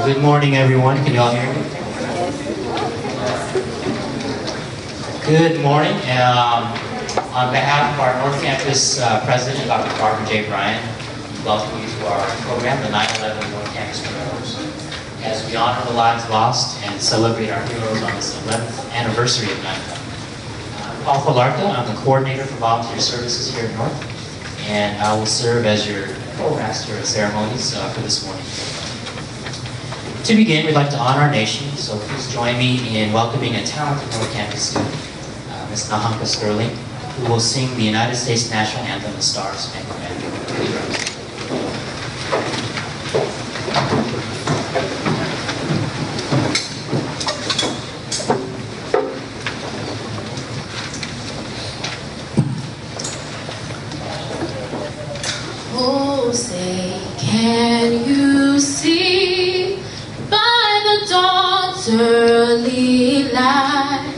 Good morning, everyone. Can you all hear me? Good morning. On behalf of our North Campus President, Dr. Barbara J. Bryan, we welcome you to our program, the 9/11 North Campus Remembrance, as we honor the lives lost and celebrate our heroes on this 11th anniversary of 9/11. I'm Paul Falarca. I'm the coordinator for volunteer services here at North, and I will serve as your co-master of ceremonies for this morning. To begin, we'd like to honor our nation, so please join me in welcoming a talented North Campus student, Ms. Nahanka Sterling, who will sing the United States National Anthem, The Star Spangled Banner. Please rise. Oh, say, can you see by the dawn's early light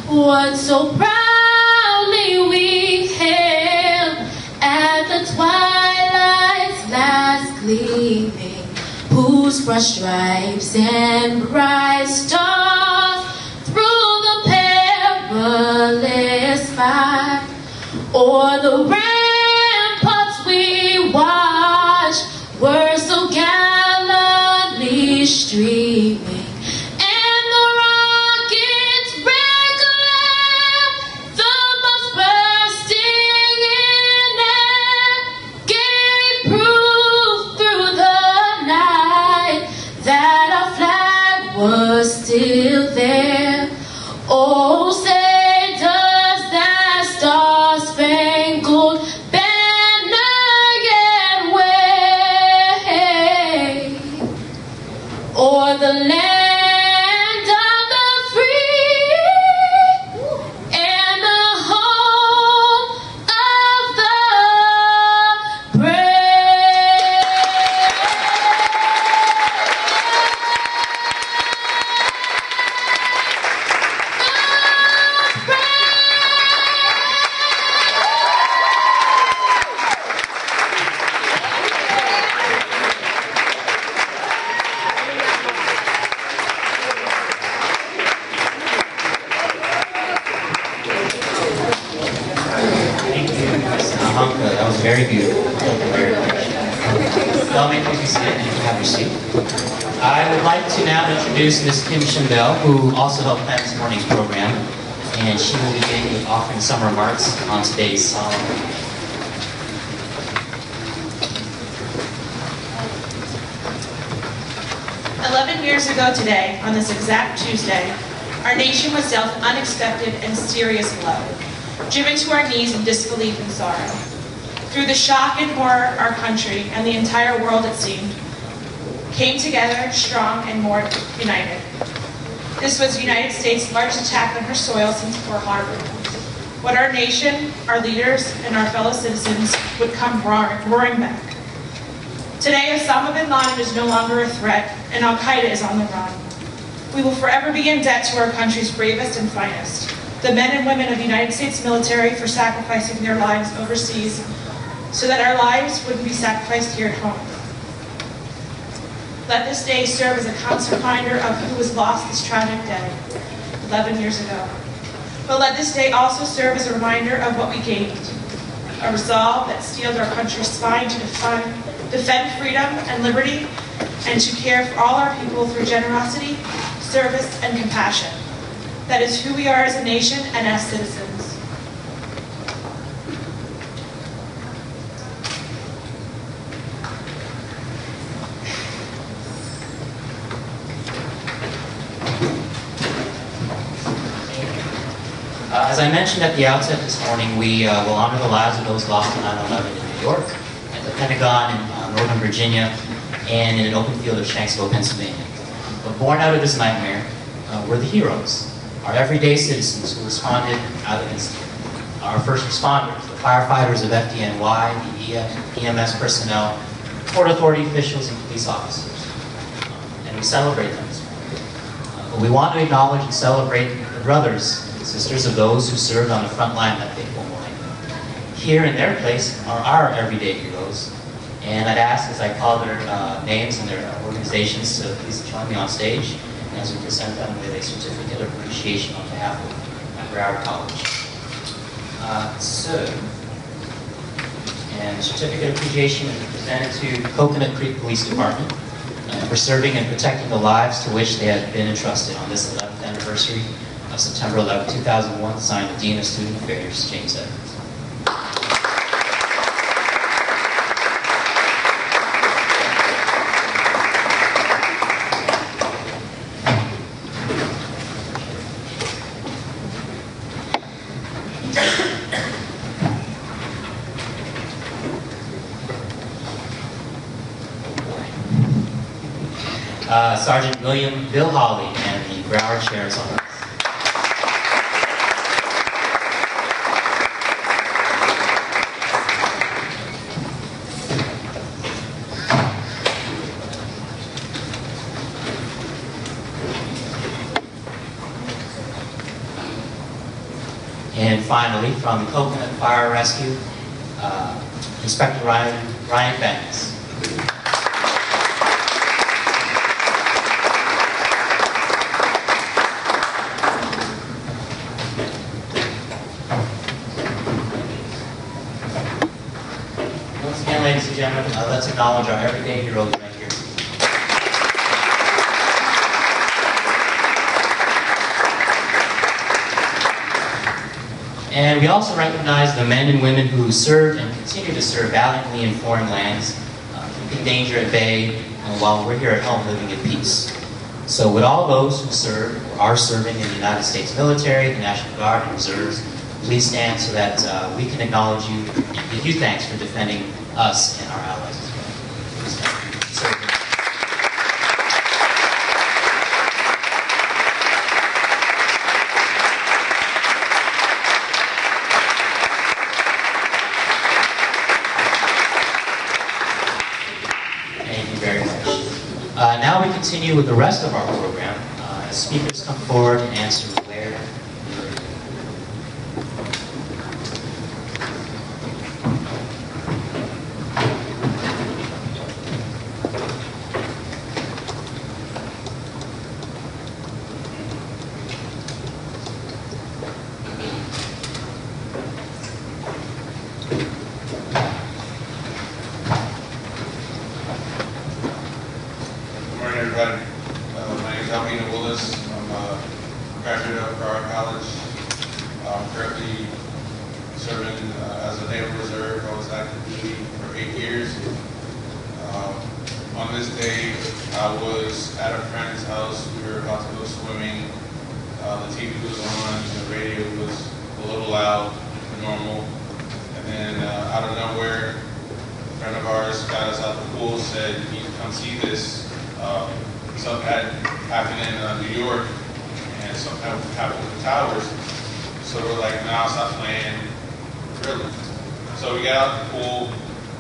what so proudly we hailed at the twilight's last gleaming, whose broad stripes and bright stars through the perilous fight o'er the ramparts we watched were so gallantly streaming, and the rockets red glare, the bombs bursting in air, gave proof through the night that our flag was still there. Oh, say does that star-spangled banner yet wave o'er the land of the free and the home of the brave? Thank you, Ms. Nahanka. That was very beautiful. Very much. Y'all may please be seated and have your seat. I would like to now introduce Ms. Kim Schindel, who also helped plan this morning's program, and she will begin with offering some remarks on today's solemn occasion. 11 years ago today, on this exact Tuesday, our nation was dealt an unexpected and serious blow, driven to our knees in disbelief and sorrow. Through the shock and horror, our country, and the entire world, it seemed, came together strong and more united. This was the United States' largest attack on her soil since Pearl Harbor. What our nation, our leaders, and our fellow citizens would come roaring back. Today, Osama bin Laden is no longer a threat, and Al-Qaeda is on the run. We will forever be in debt to our country's bravest and finest, the men and women of the United States military, for sacrificing their lives overseas so that our lives wouldn't be sacrificed here at home. Let this day serve as a constant reminder of who was lost this tragic day 11 years ago. But let this day also serve as a reminder of what we gained, a resolve that steeled our country's spine to defend freedom and liberty, and to care for all our people through generosity, service, and compassion. That is who we are as a nation and as citizens. As I mentioned at the outset this morning, we will honor the lives of those lost in 9/11 in New York, at the Pentagon in Northern Virginia, and in an open field of Shanksville, Pennsylvania. But born out of this nightmare were the heroes, our everyday citizens who responded out of instinct. Our first responders, the firefighters of FDNY, the EMS personnel, Port Authority officials, and police officers. And we celebrate them this morning. But we want to acknowledge and celebrate the brothers and sisters of those who served on the front line that fateful morning. Here in their place are our everyday heroes, And I'd ask, as I call their names and their organizations, to please join me on stage as we present them with a certificate of appreciation on behalf of Broward College. And the certificate of appreciation is presented to Coconut Creek Police Department for serving and protecting the lives to which they have been entrusted on this 11th anniversary of September 11, 2001, signed the Dean of Student Affairs, James Evans. Sergeant Bill Hawley and the Broward Sheriff's Office. And finally, from the Coconut Fire Rescue, Inspector Ryan Banks. Ladies and gentlemen, let's acknowledge our everyday heroes right here. And we also recognize the men and women who served and continue to serve valiantly in foreign lands, keeping danger at bay, and while we're here at home living in peace. So with all those who serve or are serving in the United States military, the National Guard, and reserves, please stand so that we can acknowledge you and give you thanks for defending us and our allies as well. Thank you very much. Now we continue with the rest of our program as speakers come forward and answer where. On this day, I was at a friend's house. We were about to go swimming. The TV was on, the radio was a little loud, normal. And then out of nowhere, a friend of ours got us out the pool, said, "You need to come see this." Something had happened in New York, and something happened with the towers. So we're like, "Nah, stop playing." Really? So we got out the pool,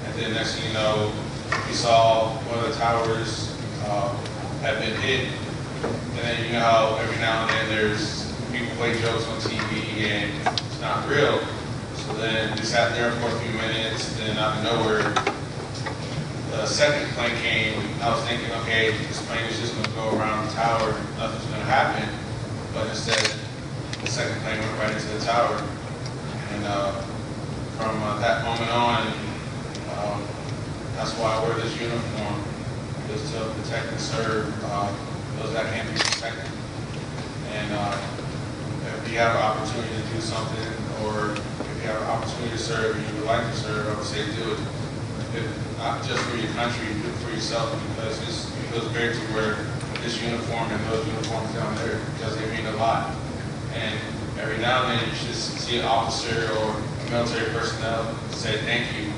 and then next thing you know, we saw one of the towers had been hit. And then you know how every now and then there's people play jokes on TV and it's not real. So then we sat there for a few minutes, then out of nowhere, the second plane came. I was thinking, okay, this plane is just gonna go around the tower, nothing's gonna happen. But instead, the second plane went right into the tower. And from that moment on, that's why I wear this uniform, is to protect and serve those that can't be protected. And if you have an opportunity to do something, or if you have an opportunity to serve and you would like to serve, I would say do it. Not just for your country, do it for yourself, because it feels great to wear this uniform and those uniforms down there, because they mean a lot. And every now and then you should see an officer or a military personnel say thank you.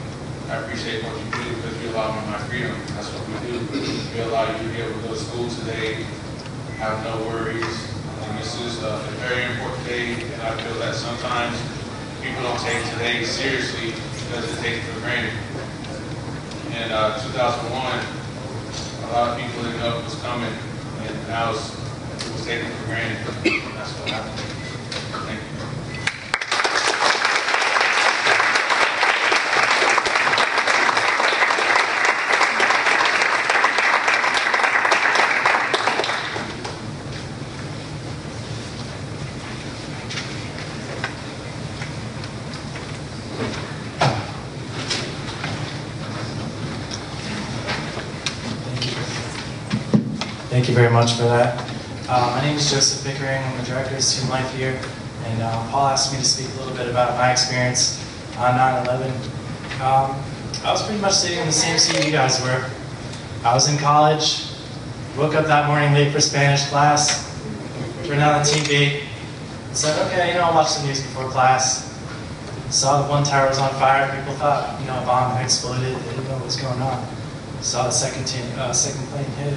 I appreciate what you do because you allow me my freedom. That's what we do. We allow you to be able to go to school today, have no worries. And this is a very important day, and I feel that sometimes people don't take today seriously because they take it for granted. In 2001, a lot of people didn't know it was coming, and now it was taken for granted. That's what happened. Thank you. Thank you very much for that. My name is Joseph Pickering. I'm the director of student life here. And Paul asked me to speak a little bit about my experience on 9/11. I was pretty much sitting in the same seat you guys were. I was in college, woke up that morning late for Spanish class, turned on the TV, and said, okay, I'll watch the news before class. Saw the one tower was on fire. People thought, a bomb had exploded. They didn't know what was going on. Saw the second plane hit.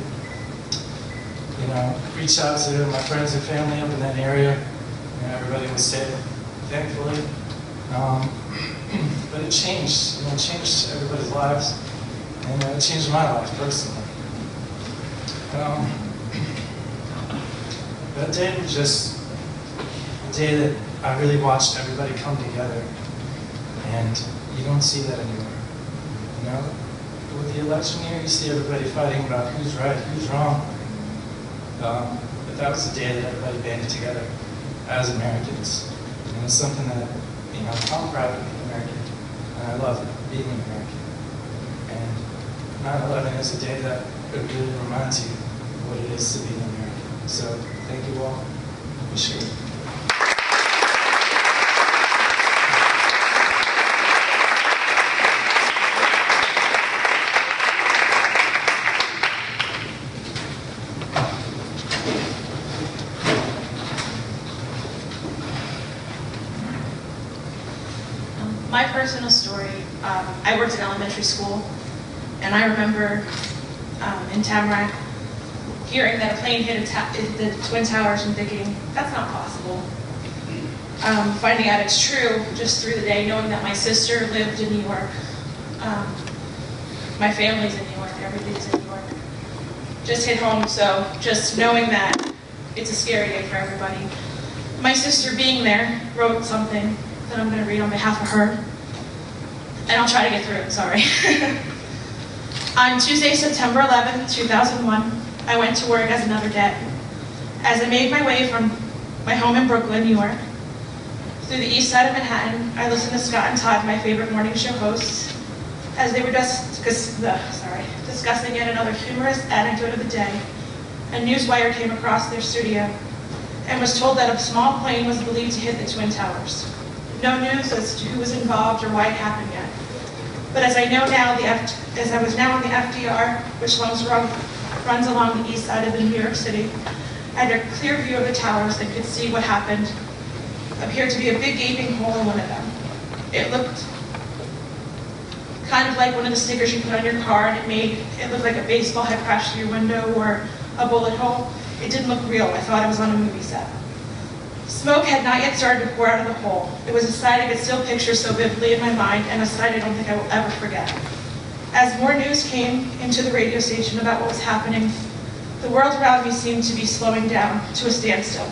Reached out to my friends and family up in that area. Everybody was safe, thankfully. But it changed. It changed everybody's lives, and it changed my life personally. That day was just a day that I really watched everybody come together, and you don't see that anymore. With the election year, you see everybody fighting about who's right, who's wrong. But that was the day that everybody banded together as Americans. And it's something that, I'm proud of being American, and I love being an American. And 9/11 is a day that it really reminds you what it is to be an American. So thank you all. Wish you. My personal story, I worked in elementary school, and I remember in Tamarack hearing that a plane hit the Twin Towers and thinking, that's not possible. Finding out it's true just through the day, knowing that my sister lived in New York. My family's in New York, everything's in New York. Just hit home, so just knowing that it's a scary day for everybody. My sister being there wrote something that I'm going to read on behalf of her, and I'll try to get through it, sorry. On Tuesday, September 11th, 2001, I went to work as another day. As I made my way from my home in Brooklyn, New York, through the east side of Manhattan, I listened to Scott and Todd, my favorite morning show hosts, as they were discussing yet another humorous anecdote of the day. A newswire came across their studio and was told that a small plane was believed to hit the Twin Towers. No news as to who was involved or why it happened yet. But as I know now, as I was now on the FDR, which runs along the east side of New York City, I had a clear view of the towers and could see what happened. Appeared to be a big gaping hole in one of them. It looked kind of like one of the stickers you put on your car, and it looked like a baseball had crashed through your window or a bullet hole. It didn't look real. I thought it was on a movie set. Smoke had not yet started to pour out of the hole. It was a sight I could still picture so vividly in my mind, and a sight I don't think I will ever forget. As more news came into the radio station about what was happening, the world around me seemed to be slowing down to a standstill.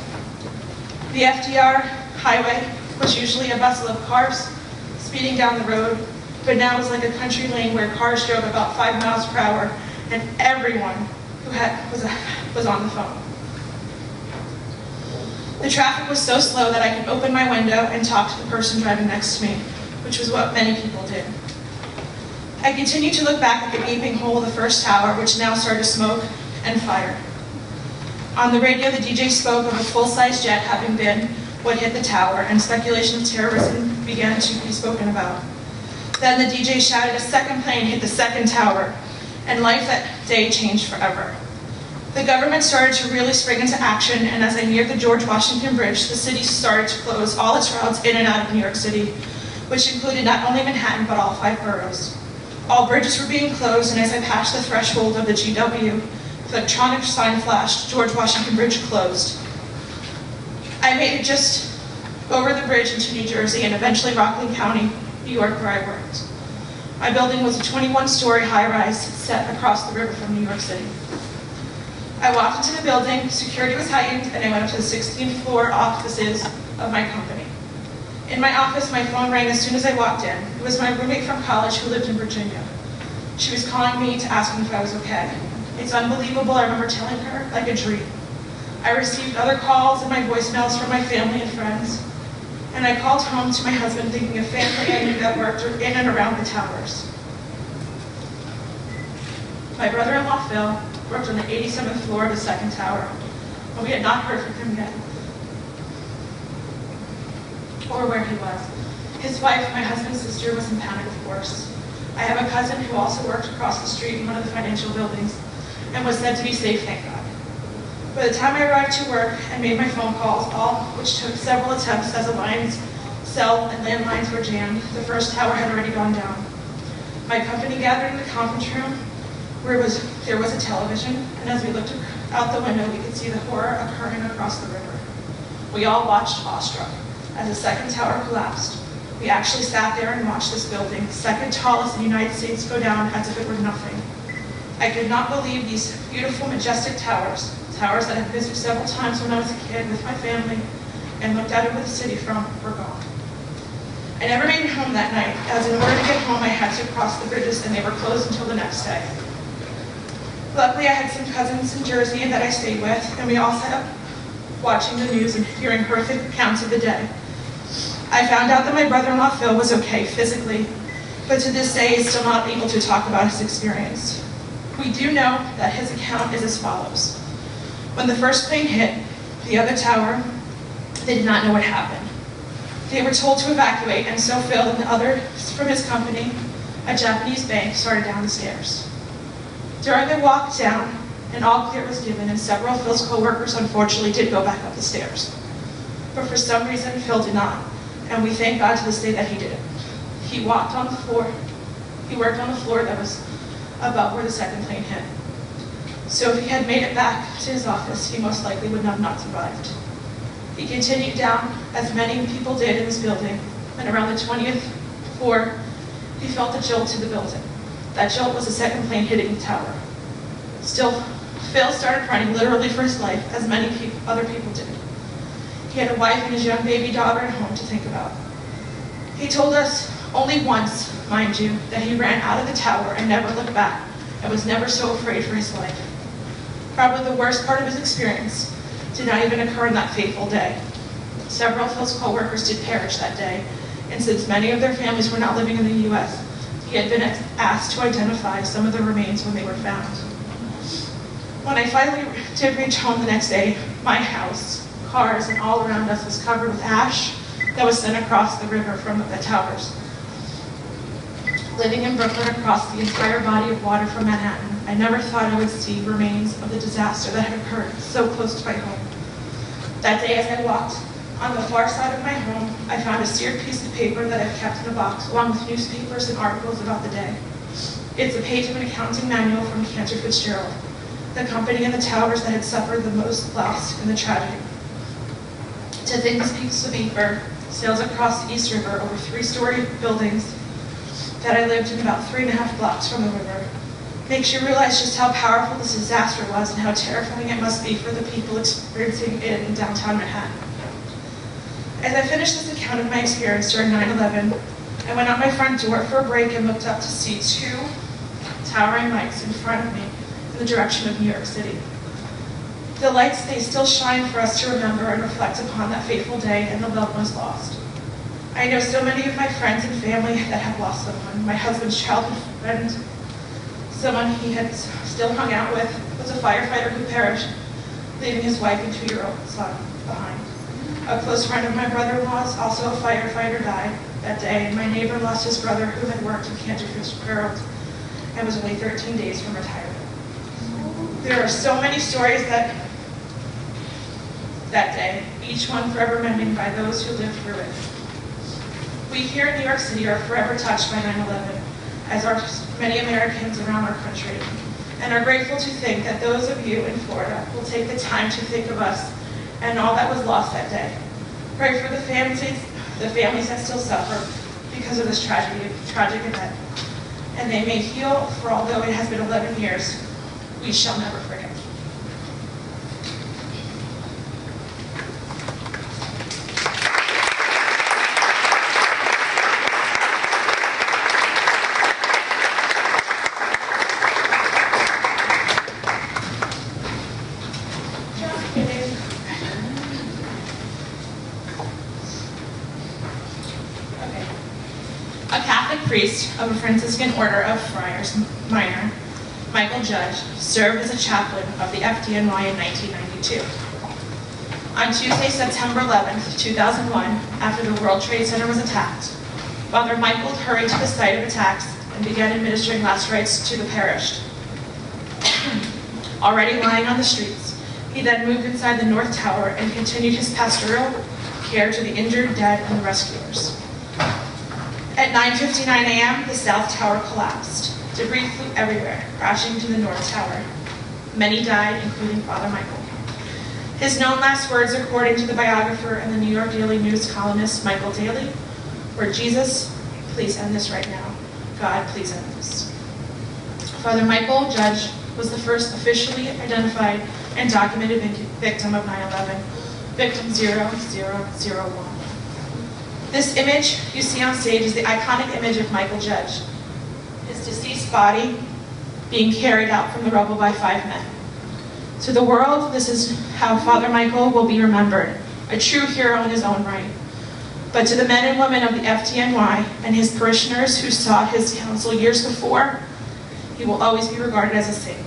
The FDR highway was usually a bustle of cars speeding down the road, but now it was like a country lane where cars drove about 5 miles per hour, and everyone was on the phone. The traffic was so slow that I could open my window and talk to the person driving next to me, which was what many people did. I continued to look back at the gaping hole of the first tower, which now started to smoke and fire. On the radio, the DJ spoke of a full-size jet having been what hit the tower, and speculation of terrorism began to be spoken about. Then the DJ shouted a second plane hit the second tower, and life that day changed forever. The government started to really spring into action, and as I neared the George Washington Bridge, the city started to close all its routes in and out of New York City, which included not only Manhattan, but all 5 boroughs. All bridges were being closed, and as I passed the threshold of the GW, the electronic sign flashed, George Washington Bridge closed. I made it just over the bridge into New Jersey and eventually Rockland County, New York, where I worked. My building was a 21-story high-rise set across the river from New York City. I walked into the building, security was heightened, and I went up to the 16th floor offices of my company. In my office, my phone rang as soon as I walked in. It was my roommate from college who lived in Virginia. She was calling me to ask me if I was okay. It's unbelievable, I remember telling her, like a dream. I received other calls and my voicemails from my family and friends, and I called home to my husband thinking of family I knew that worked in and around the towers. My brother-in-law, Phil, worked on the 87th floor of the second tower, but we had not heard from him yet, or where he was. His wife, my husband's sister, was in panic, of course. I have a cousin who also worked across the street in one of the financial buildings and was said to be safe, thank God. By the time I arrived to work and made my phone calls, all which took several attempts as the lines, cell, and landlines were jammed, the first tower had already gone down. My company gathered in the conference room where there was a television, and as we looked out the window, we could see the horror occurring across the river. We all watched awestruck as the second tower collapsed. We actually sat there and watched this building, second tallest in the United States, go down as if it were nothing. I could not believe these beautiful, majestic towers that I had visited several times when I was a kid with my family and looked out over the city from, were gone. I never made it home that night, as in order to get home I had to cross the bridges and they were closed until the next day. Luckily I had some cousins in Jersey that I stayed with, and we all sat up watching the news and hearing horrific accounts of the day. I found out that my brother-in-law Phil was okay physically, but to this day is still not able to talk about his experience. We do know that his account is as follows. When the first plane hit the other tower, they did not know what happened. They were told to evacuate, and so Phil and the others from his company, a Japanese bank, started down the stairs. During their walk down, an all clear was given, and several of Phil's co-workers unfortunately did go back up the stairs. But for some reason, Phil did not, and we thank God to this day that he didn't. He walked on the floor. He worked on the floor that was above where the second plane hit. So if he had made it back to his office, he most likely would have not survived. He continued down, as many people did in this building, and around the 20th floor, he felt a jolt to the building. That jolt was the second plane hitting the tower. Still, Phil started running literally for his life, as many other people did. He had a wife and his young baby daughter at home to think about. He told us only once, mind you, that he ran out of the tower and never looked back, and was never so afraid for his life. Probably the worst part of his experience did not even occur on that fateful day. Several of Phil's co-workers did perish that day, and since many of their families were not living in the U.S., he had been asked to identify some of the remains when they were found. When I finally did reach home the next day, my house, cars, and all around us was covered with ash that was sent across the river from the towers. Living in Brooklyn across the entire body of water from Manhattan, I never thought I would see remains of the disaster that had occurred so close to my home. That day as I walked on the far side of my home, I found a seared piece of paper that I've kept in a box, along with newspapers and articles about the day. It's a page of an accounting manual from Cantor Fitzgerald, the company and the towers that had suffered the most loss in the tragedy. To think this piece of paper sails across the East River over 3-story buildings that I lived in about 3.5 blocks from the river makes you realize just how powerful this disaster was and how terrifying it must be for the people experiencing it in downtown Manhattan. As I finished this account of my experience during 9/11, I went out my front door for a break and looked up to see 2 towering lights in front of me in the direction of New York City. The lights, they still shine for us to remember and reflect upon that fateful day and the loved ones lost. I know so many of my friends and family that have lost someone. My husband's childhood friend, someone he had still hung out with, was a firefighter who perished, leaving his wife and 2-year-old son behind. A close friend of my brother-in-law's, also a firefighter, died that day, and my neighbor lost his brother who had worked in Cantor Fitzgerald and was only 13 days from retirement. There are so many stories that day, each one forever remembered by those who lived through it. We here in New York City are forever touched by 9/11, as are many Americans around our country, and are grateful to think that those of you in Florida will take the time to think of us and all that was lost that day. Pray for the families that still suffer because of this tragic event, and they may heal, for although it has been 11 years, we shall never forget. Priest of a Franciscan order of Friars Minor, Michael Judge, served as a chaplain of the FDNY in 1992. On Tuesday, September 11th, 2001, after the World Trade Center was attacked, Father Michael hurried to the site of attacks and began administering last rites to the perished. Already lying on the streets, he then moved inside the North Tower and continued his pastoral care to the injured, dead, and the rescuers. At 9:59 a.m., the South Tower collapsed. Debris flew everywhere, crashing to the North Tower. Many died, including Father Michael. His known last words, according to the biographer and the New York Daily News columnist Michael Daly, were, "Jesus, please end this right now. God, please end this." Father Michael Judge was the first officially identified and documented victim of 9/11, victim 0001. This image you see on stage is the iconic image of Michael Judge, his deceased body being carried out from the rubble by 5 men. To the world, this is how Father Michael will be remembered, a true hero in his own right. But to the men and women of the FDNY and his parishioners who sought his counsel years before, he will always be regarded as a saint.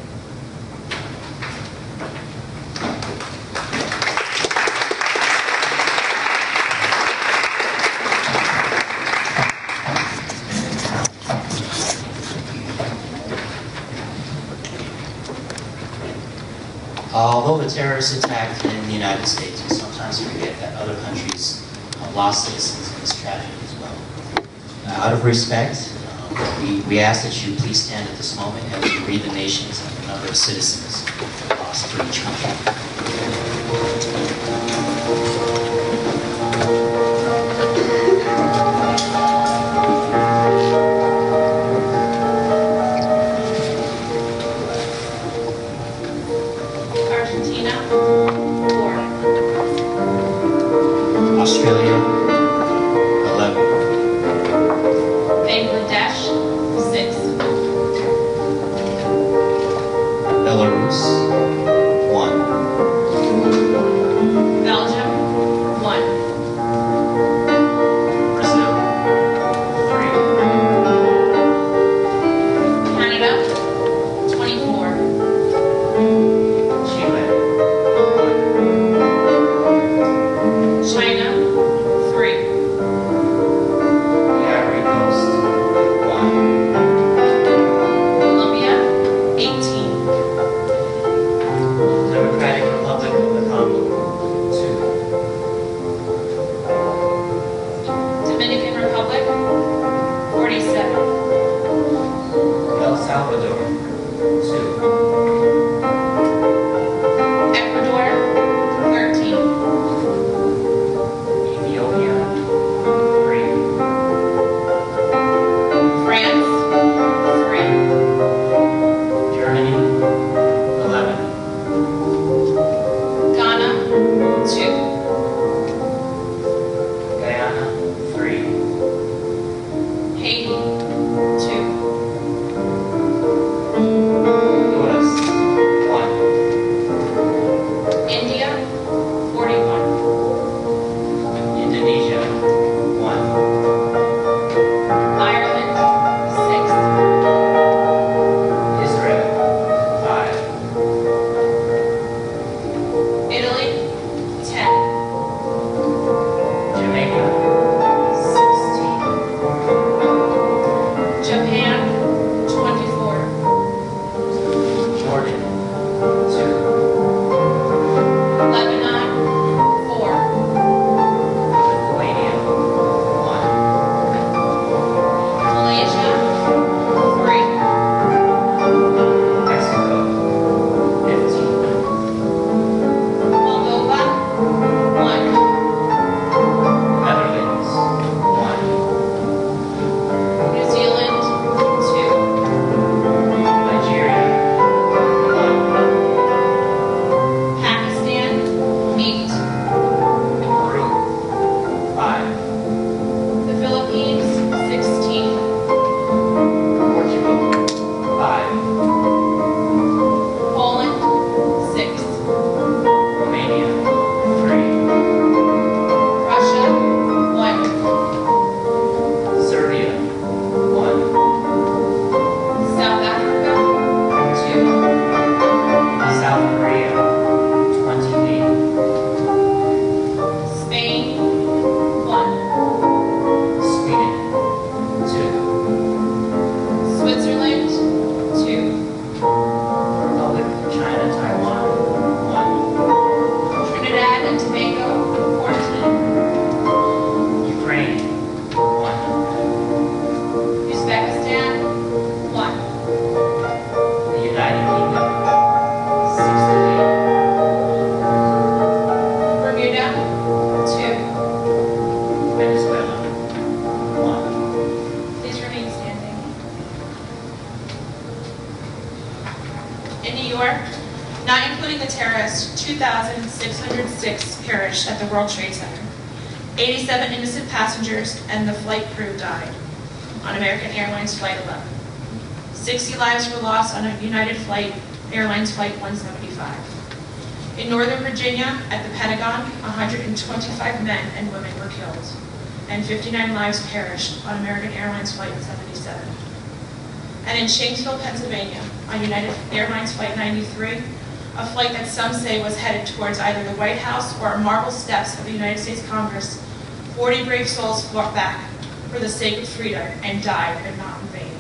Although the terrorist attack in the United States, we sometimes forget that other countries have lost citizens in this tragedy as well. Out of respect, we ask that you please stand at this moment as we read the nations and the number of citizens lost for each country. Australia, 11. Bangladesh, 6. Belarus, 1. Belgium, 1. Brazil, 3. Canada, 24. Chile, 1. China, week the terrorists, 2,606 perished at the World Trade Center. 87 innocent passengers and the flight crew died on American Airlines Flight 11. 60 lives were lost on a United Airlines Flight 175. In Northern Virginia, at the Pentagon, 125 men and women were killed, and 59 lives perished on American Airlines Flight 77. And in Shanksville, Pennsylvania, on United Airlines Flight 93, a flight that some say was headed towards either the White House or marble steps of the United States Congress, 40 brave souls fought back for the sake of freedom and died, but not in vain.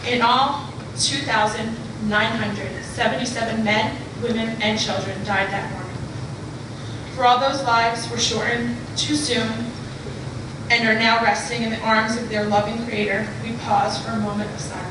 In all, 2,977 men, women, and children died that morning. For all those lives were shortened too soon and are now resting in the arms of their loving Creator, we pause for a moment of silence.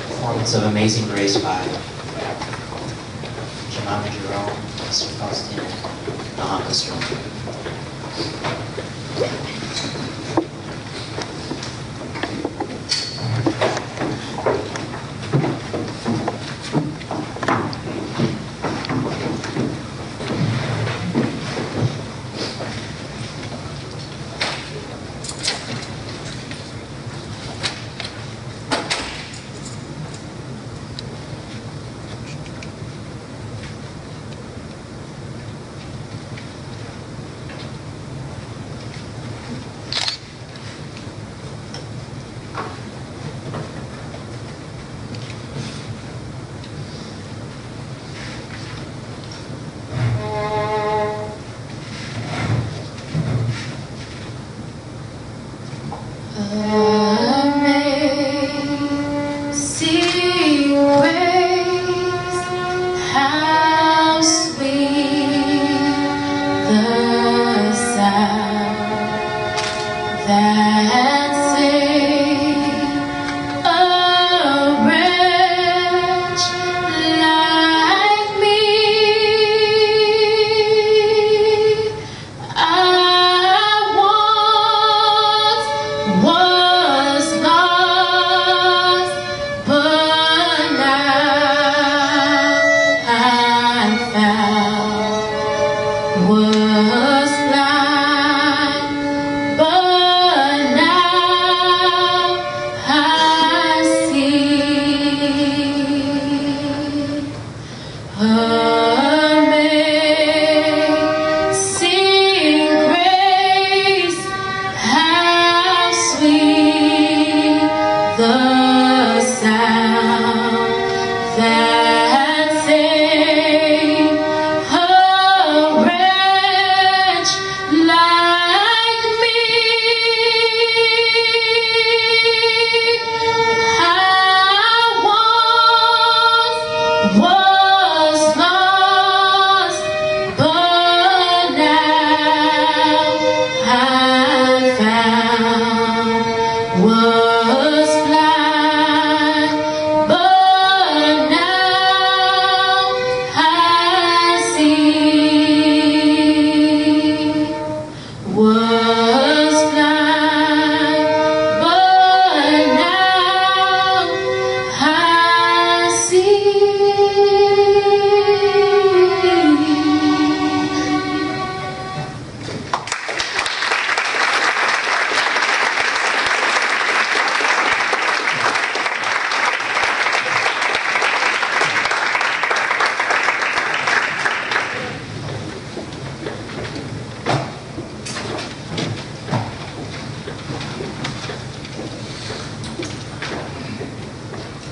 Performance of Amazing Grace by Jemima Jerome, Mr. Faustin, and the Orchestra.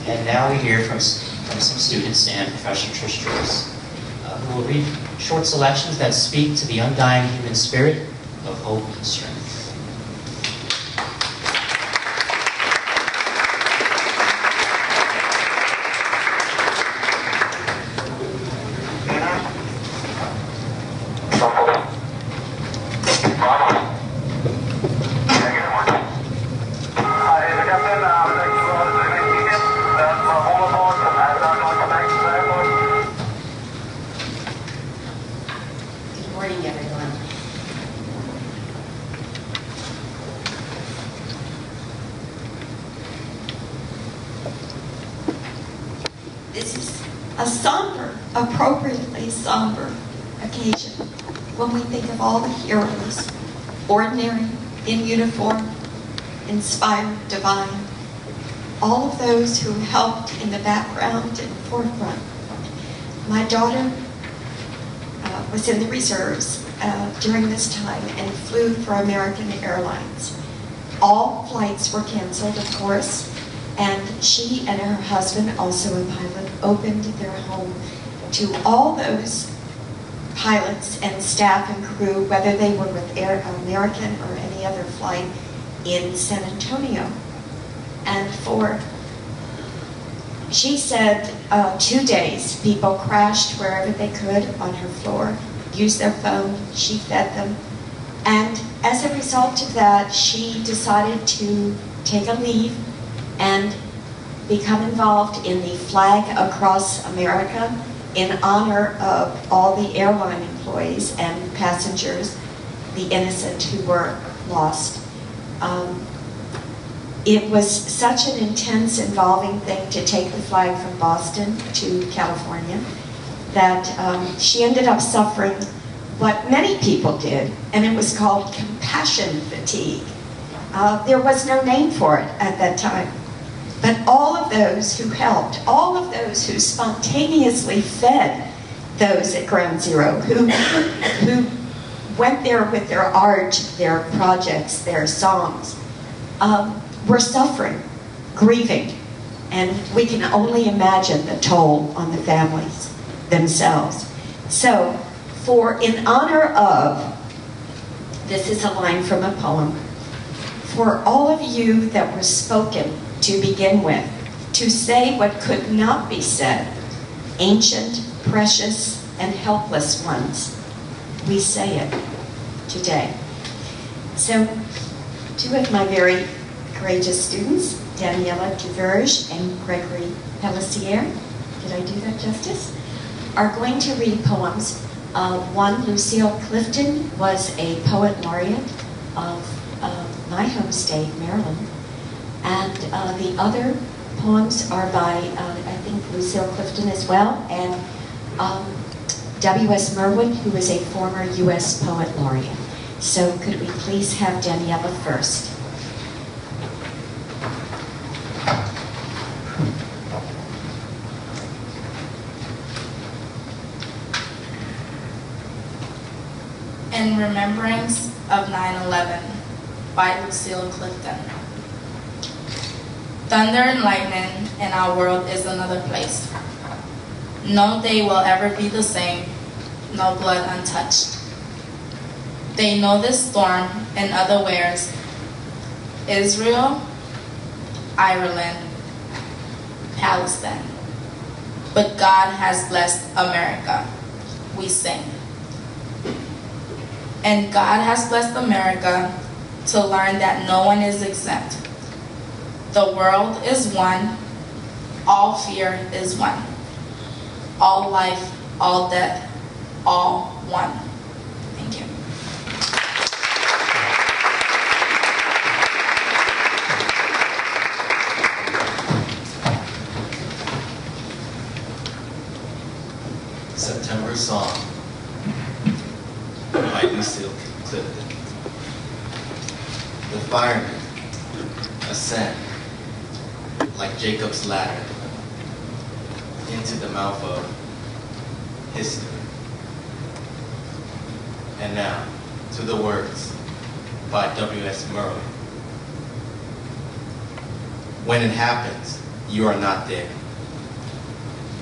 And now we hear from some students and Professor Trish Joyce, who will read short selections that speak to the undying human spirit of hope and strength. a somber, appropriately somber occasion when we think of all the heroes, ordinary, in uniform, inspired, divine, all of those who helped in the background and forefront. My daughter was in the reserves during this time and flew for American Airlines. All flights were canceled, of course, and she and her husband, also a pilot, opened their home to all those pilots and staff and crew, whether they were with American or any other flight in San Antonio. And for, she said, 2 days, people crashed wherever they could on her floor, used their phone, she fed them. And as a result of that, she decided to take a leave and become involved in the Flag Across America in honor of all the airline employees and passengers, the innocent who were lost. It was such an intense, involving thing to take the flag from Boston to California that she ended up suffering what many people did, and it was called compassion fatigue. There was no name for it at that time. But all of those who helped, all of those who spontaneously fed those at Ground Zero, who went there with their art, their projects, their songs, were suffering, grieving, and we can only imagine the toll on the families themselves. So, in honor of, this is a line from a poem, for all of you that were spoken to begin with, to say what could not be said, ancient, precious, and helpless ones, we say it today. So, two of my very courageous students, Daniela Duverge and Gregory Pellissier, did I do that justice? Are going to read poems. One, Lucille Clifton, was a poet laureate of my home state, Maryland. And the other poems are by, I think, Lucille Clifton as well, and W.S. Merwin, who is a former U.S. poet laureate. So could we please have Daniela first? In Remembrance of 9/11 by Lucille Clifton. Thunder and lightning in our world is another place. No day will ever be the same, no blood untouched. They know this storm and other wares. Israel, Ireland, Palestine. But God has blessed America, we sing. And God has blessed America to learn that no one is exempt. The world is one, all fear is one. All life, all death, all one. Thank you. September Song by Lucille Clifton. The firemen ascend like Jacob's ladder into the mouth of history. And now, to the words by W.S. Merwin. When it happens, you are not there.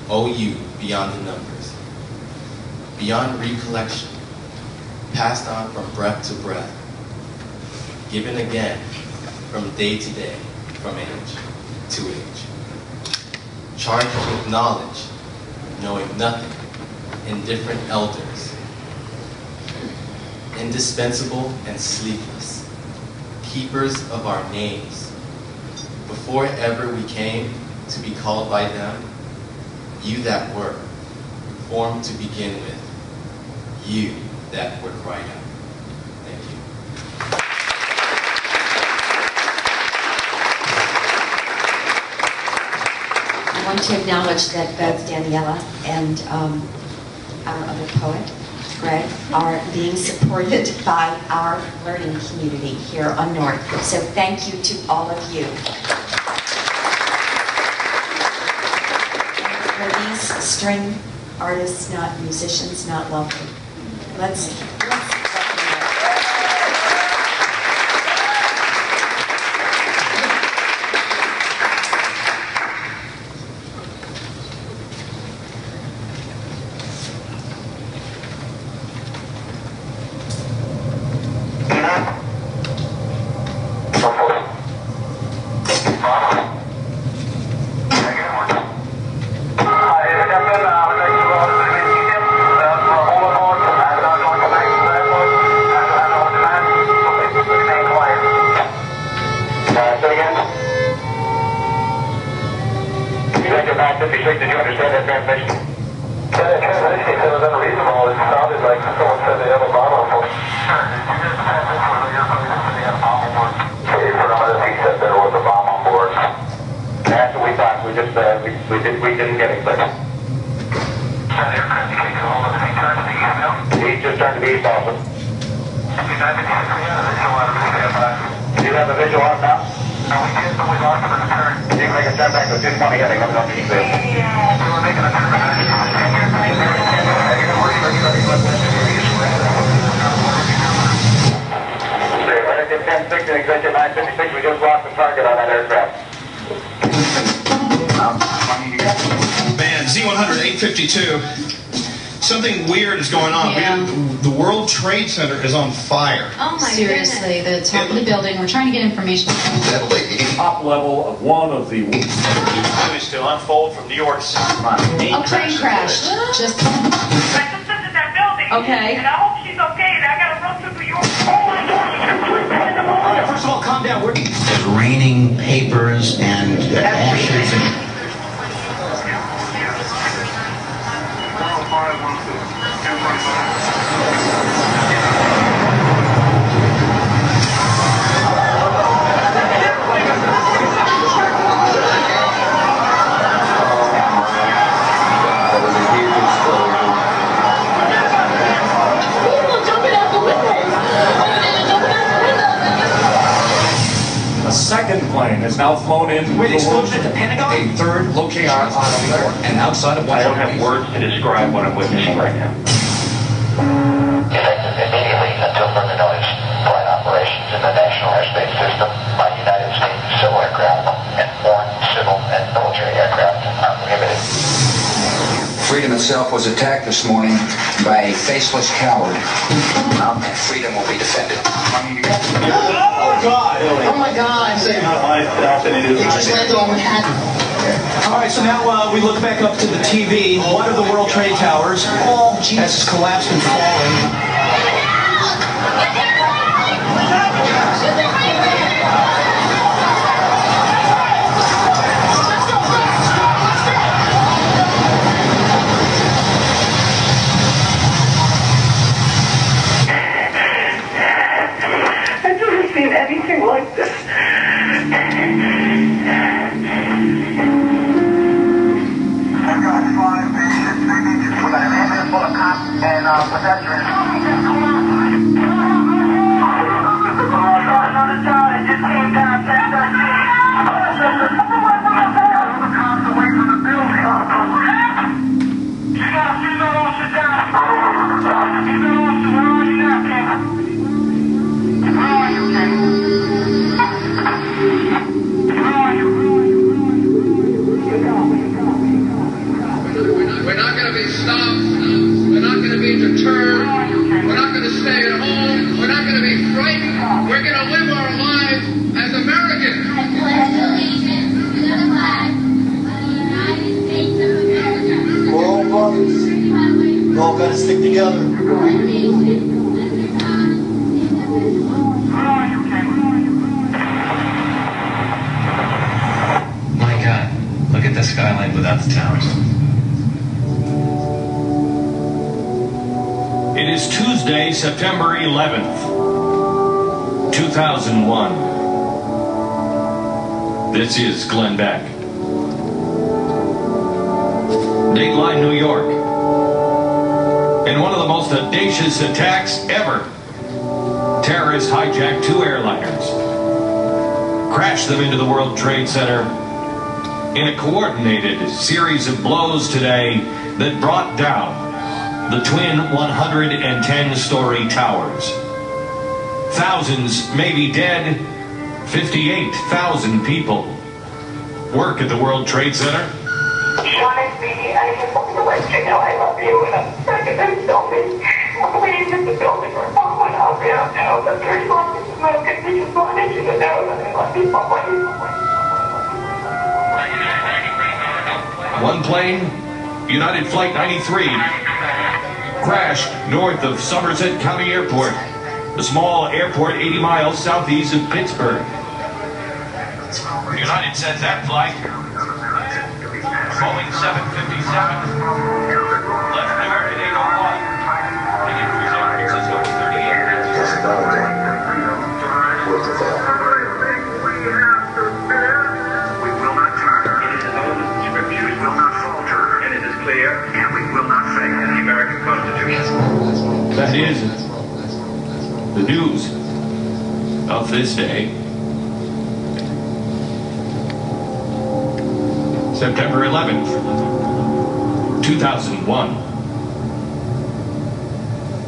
Oh, you beyond the numbers, beyond recollection, passed on from breath to breath, given again from day to day, from age to age. Charged with knowledge, knowing nothing, indifferent elders, indispensable and sleepless, keepers of our names. Before ever we came to be called by them, you that were, formed to begin with, you that were cried out. Thank you. want to acknowledge that both Daniela and our other poet, Greg, are being supported by our learning community here on North. So thank you to all of you. And for these string artists, not musicians, not lovely. Let's Did you understand that transmission? Yeah, the transmission said it was unreasonable. It sounded like someone said they have a bomb on board. Sure. Did you get the transmission where they had a bomb on board? He said there was a bomb on board. That's what we thought. We just we didn't get it clear. The aircraft, you can't get a hold of it. He turned to the east now? He just turned to the east also. You guys didn't have a visual on it. Do you have a visual on now? No, we did, but we lost it in the turn. You can make a turn back to 220 heading. Let me know if you can see it. We were making a turn back. American 1060, executive 956, we just lost the target on that aircraft. Man, Z100, 852. Something weird is going on. Yeah. The World Trade Center is on fire. Oh my Seriously, the top of the building. We're trying to get information. Top level of one of the news to unfold from New York City. A plane crashed. Just. My sister's in that building. Okay. And I hope she's okay. And I gotta run to New York. Oh my God. All right, first of all, calm down. It's raining papers and ashes and. A second plane has now flown in. Wait, explosion at the Pentagon? A third location on New York and outside of Washington. I don't have words to describe what I'm witnessing right now. Effective immediately until further notice. Flight operations in the National Airspace System by United States civil aircraft and foreign civil and military aircraft are prohibited. Freedom itself was attacked this morning by a faceless coward. And freedom will be defended. Oh, God. Oh my God. You just landed on Manhattan. All right, so now we look back up to the TV. One of the World Trade Towers has collapsed and fallen. I've never seen anything like this. I've got 5 patients. We need to put an ambulance full of cops and pedestrians. Another town that just came down 1013. The cops away from the building. You got a female officer down. Female officer, where are you now, King? Where are you, King? Where are you? We're not going to be stopped. We're not going to be deterred. We're not going to stay at home. We're not going to be frightened. We're going to live our lives as Americans. I pledge allegiance to the flag of the United States of America. We're all brothers. We're all got to stick together. My God, look at the skyline without the towers. It is Tuesday, September 11th, 2001. This is Glenn Beck. Dateline, New York. In one of the most audacious attacks ever, terrorists hijacked 2 airliners, crashed them into the World Trade Center in a coordinated series of blows today that brought down the twin 110-story towers. Thousands may be dead. 58,000 people work at the World Trade Center. Sean, it's me. I just want to let you know I love you, and I'm stuck in this building. Please, if the building were falling out, I don't know, but there's lots of smoke, and we just wanted you to know that I love you. One plane, United Flight 93, crashed north of Somerset County Airport, a small airport 80 miles southeast of Pittsburgh. United says that flight, Boeing 757, left Newark at 8:01. Taking from San Francisco at 38. We will not turn. It is known that the scriptures will not falter, and it is clear, and we will not fail. The American Constitution. That is the news of this day. September 11th, 2001.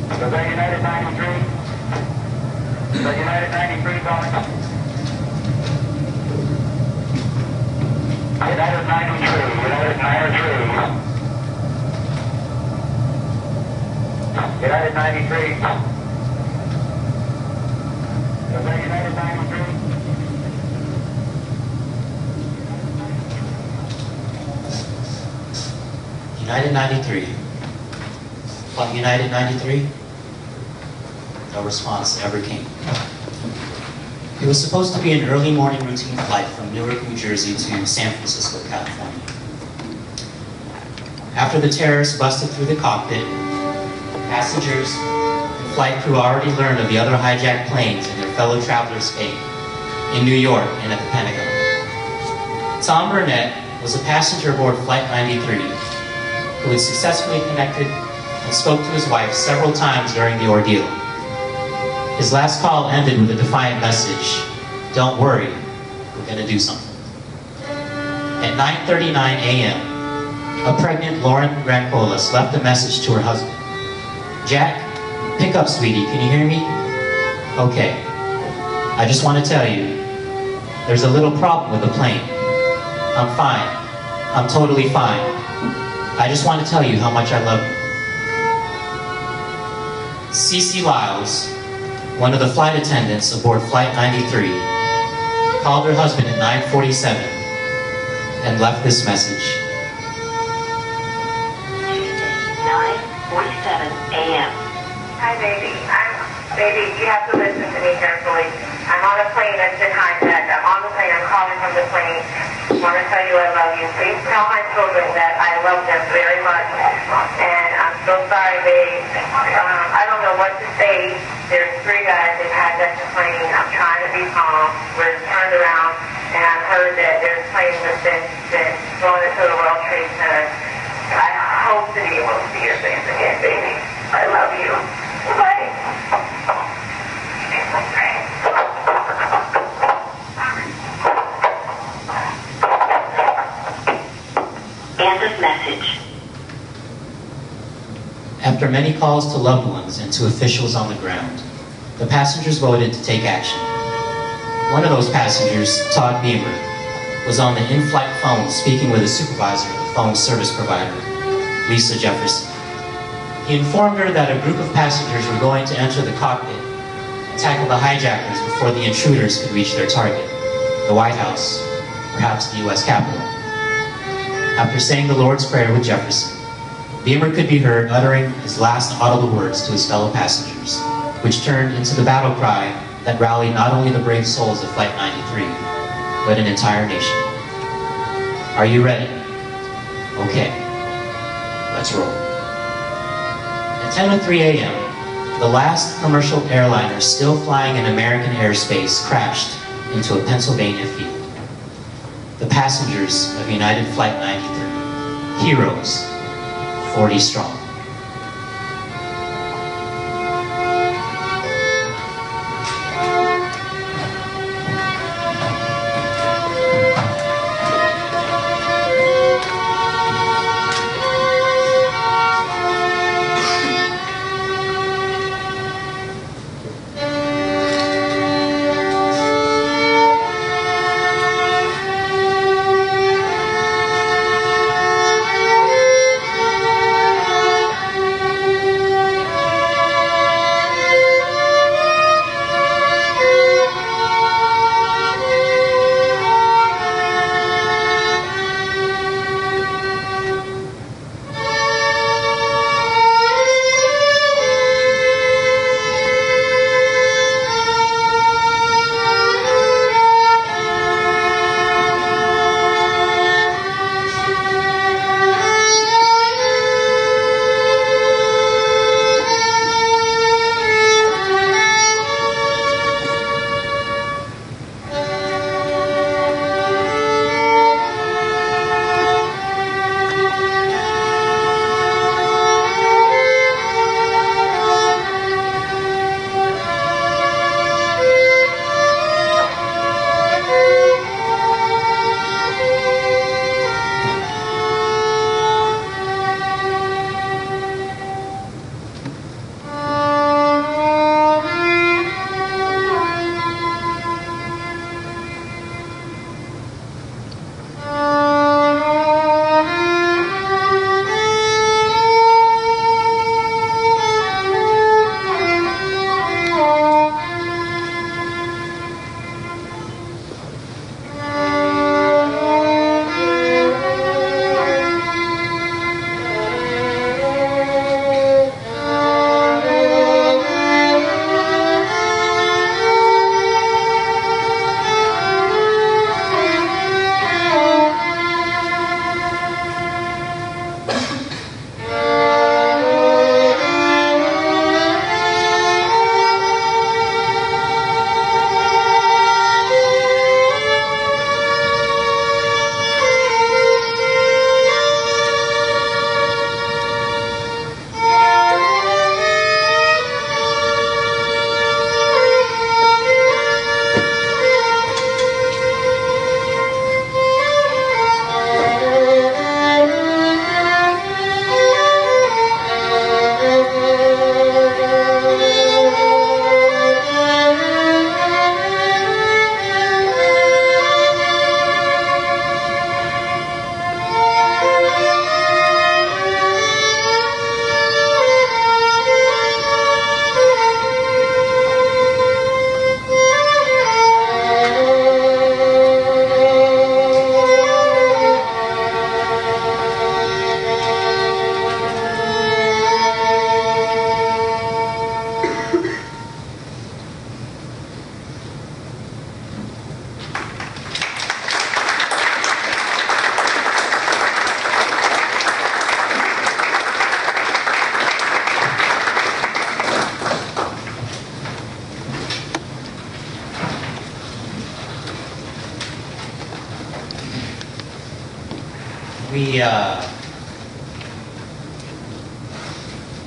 The United 93. The United 93 going. United 93. United 93. United 93. The United 93. United 93. Flight United 93? No response ever came. It was supposed to be an early morning routine flight from Newark, New Jersey to San Francisco, California. After the terrorists busted through the cockpit, passengers and flight crew already learned of the other hijacked planes and their fellow travelers' fate in New York and at the Pentagon. Tom Burnett was a passenger aboard Flight 93 who had successfully connected and spoke to his wife several times during the ordeal. His last call ended with a defiant message: "Don't worry, we're going to do something." At 9:39 a.m., a pregnant Lauren Grancolas left a message to her husband. "Jack, pick up, sweetie, can you hear me? Okay, I just want to tell you, there's a little problem with the plane. I'm fine, I'm totally fine. I just want to tell you how much I love you." Cece Lyles, one of the flight attendants aboard Flight 93, called her husband at 9:47 and left this message. 9:47 a.m. Hi, baby. Baby, you have to listen to me carefully. I'm on a plane that's been hijacked. I'm on the plane. I'm calling from the plane. I want to tell you I love you. Please tell my children that I love them very much. And I'm so sorry, babe. I don't know what to say. There's 3 guys. They've hijacked the plane. I'm trying to be calm. We're turned around, and I've heard that there's planes that's been going into the World Trade Center. I hope to be able to see your face again, baby. I love you. Bye. End of message. After many calls to loved ones and to officials on the ground, the passengers voted to take action. One of those passengers, Todd Beamer, was on the in-flight phone speaking with a supervisor of the phone's service provider, Lisa Jefferson. He informed her that a group of passengers were going to enter the cockpit and tackle the hijackers before the intruders could reach their target, the White House, perhaps the U.S. Capitol. After saying the Lord's Prayer with Jefferson, Beamer could be heard uttering his last audible words to his fellow passengers, which turned into the battle cry that rallied not only the brave souls of Flight 93, but an entire nation. Are you ready? Okay, let's roll. At 10:03 a.m., the last commercial airliner still flying in American airspace crashed into a Pennsylvania field. The passengers of United Flight 93, heroes 40 strong.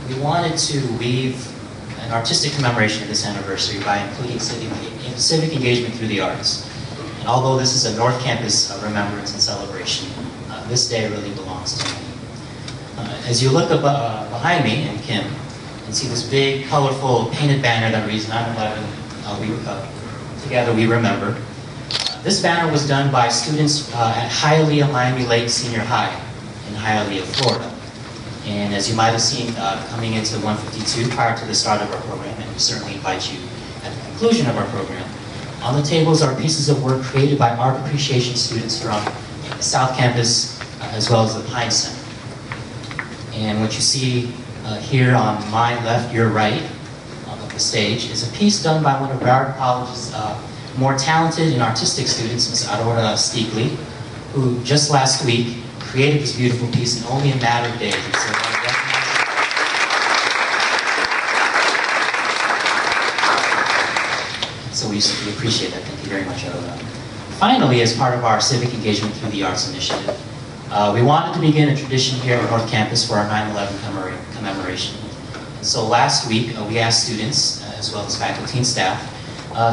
We wanted to weave an artistic commemoration of this anniversary by including civic engagement through the arts. And although this is a North Campus remembrance and celebration, this day really belongs to me. As you look up, behind me, and Kim, and see this big, colorful, painted banner that reads 9/11, Together We Remember. This banner was done by students at Hialeah Miami Lakes Senior High in Hialeah, Florida. And as you might have seen coming into 152 prior to the start of our program, and we certainly invite you at the conclusion of our program, on the tables are pieces of work created by art appreciation students from the South Campus as well as the Pine Center. And what you see here on my left, your right, of the stage, is a piece done by one of Broward College's more talented and artistic students, Ms. Aurora Steegley, who just last week created this beautiful piece in only a matter of days. And so I recognize it. So we appreciate that. Thank you very much, Aurora. Finally, as part of our civic engagement through the arts initiative, We wanted to begin a tradition here at North Campus for our 9/11 commemoration. And so last week, we asked students, as well as faculty and staff,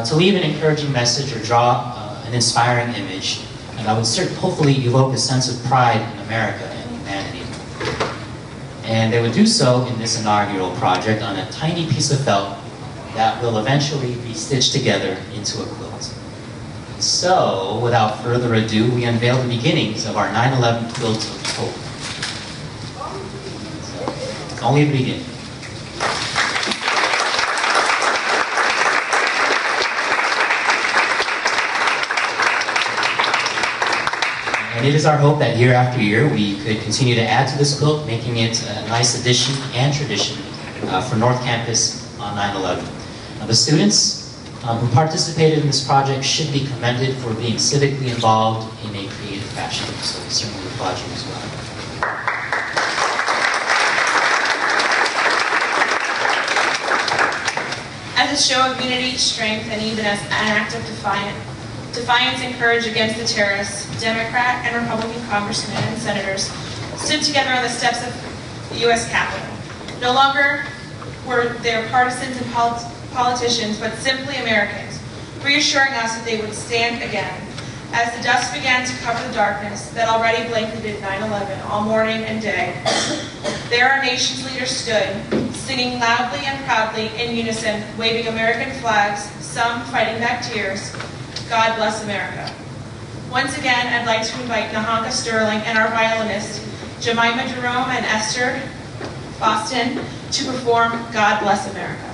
to leave an encouraging message or draw an inspiring image that would hopefully evoke a sense of pride in America and humanity. And they would do so in this inaugural project on a tiny piece of felt that will eventually be stitched together into a quilt. So, without further ado, we unveil the beginnings of our 9/11 quilt of hope. So, only the beginning. And it is our hope that year after year we could continue to add to this quilt, making it a nice addition and tradition for North Campus on 9/11. The students who participated in this project should be commended for being civically involved in a creative fashion, so we certainly applaud you as well. As a show of unity, strength, and even as an act of defiance and courage against the terrorists, Democrat and Republican congressmen and senators stood together on the steps of the U.S. Capitol. No longer were there partisans and politicians, but simply Americans, reassuring us that they would stand again. As the dust began to cover the darkness that already blanketed 9/11 all morning and day, there our nation's leaders stood, singing loudly and proudly in unison, waving American flags, some fighting back tears. God bless America. Once again, I'd like to invite Nahanka Sterling and our violinist, Jemima Jerome and Esther Boston, to perform God Bless America.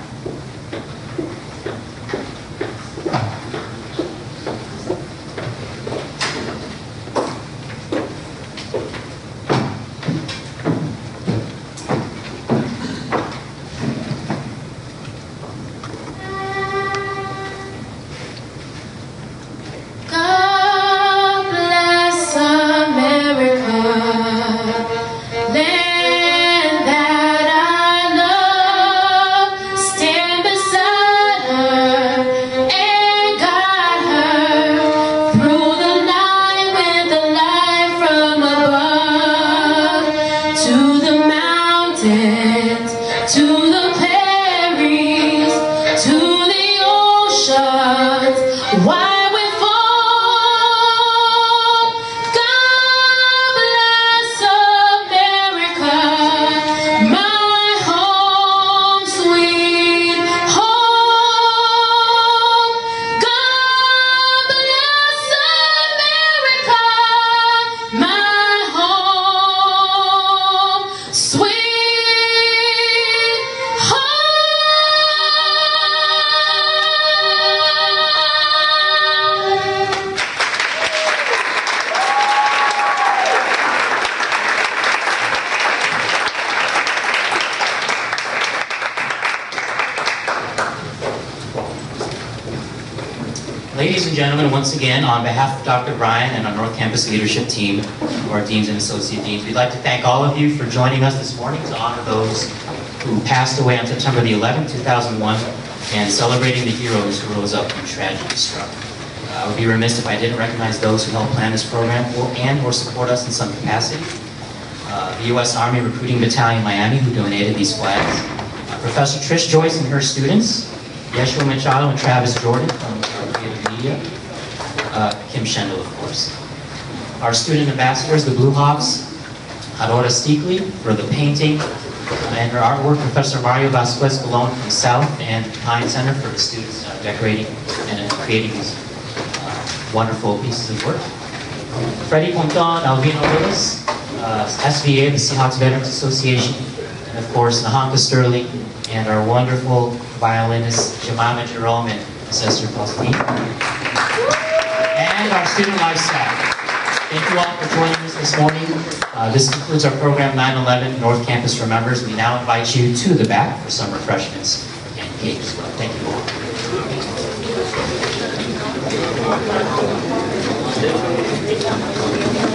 Ladies and gentlemen, once again, on behalf of Dr. Bryan and our North Campus leadership team, our deans and associate deans, we'd like to thank all of you for joining us this morning to honor those who passed away on September the 11th, 2001, and celebrating the heroes who rose up when tragedy struck. I would be remiss if I didn't recognize those who helped plan this program or support us in some capacity. The U.S. Army Recruiting Battalion Miami, who donated these flags. Professor Trish Joyce and her students, Yeshua Machado and Travis Jordan from Creative Media, Kim Schendel, of course. Our student ambassadors, the Blue Hawks, Aurora Steakley for the painting and her artwork, Professor Mario Vasquez Colon from South and Pine Center for the students decorating and creating these wonderful pieces of work. Freddie Ponton, Alvino Willis, SVA, the Seahawks Veterans Association, and of course Nahanka Sterling and our wonderful violinist Jemima Jerome and Esther Boston. And our student life staff. Thank you all for joining us this morning. This concludes our program 9/11 North Campus Remembers. We now invite you to the back for some refreshments and cake as well. Thank you all.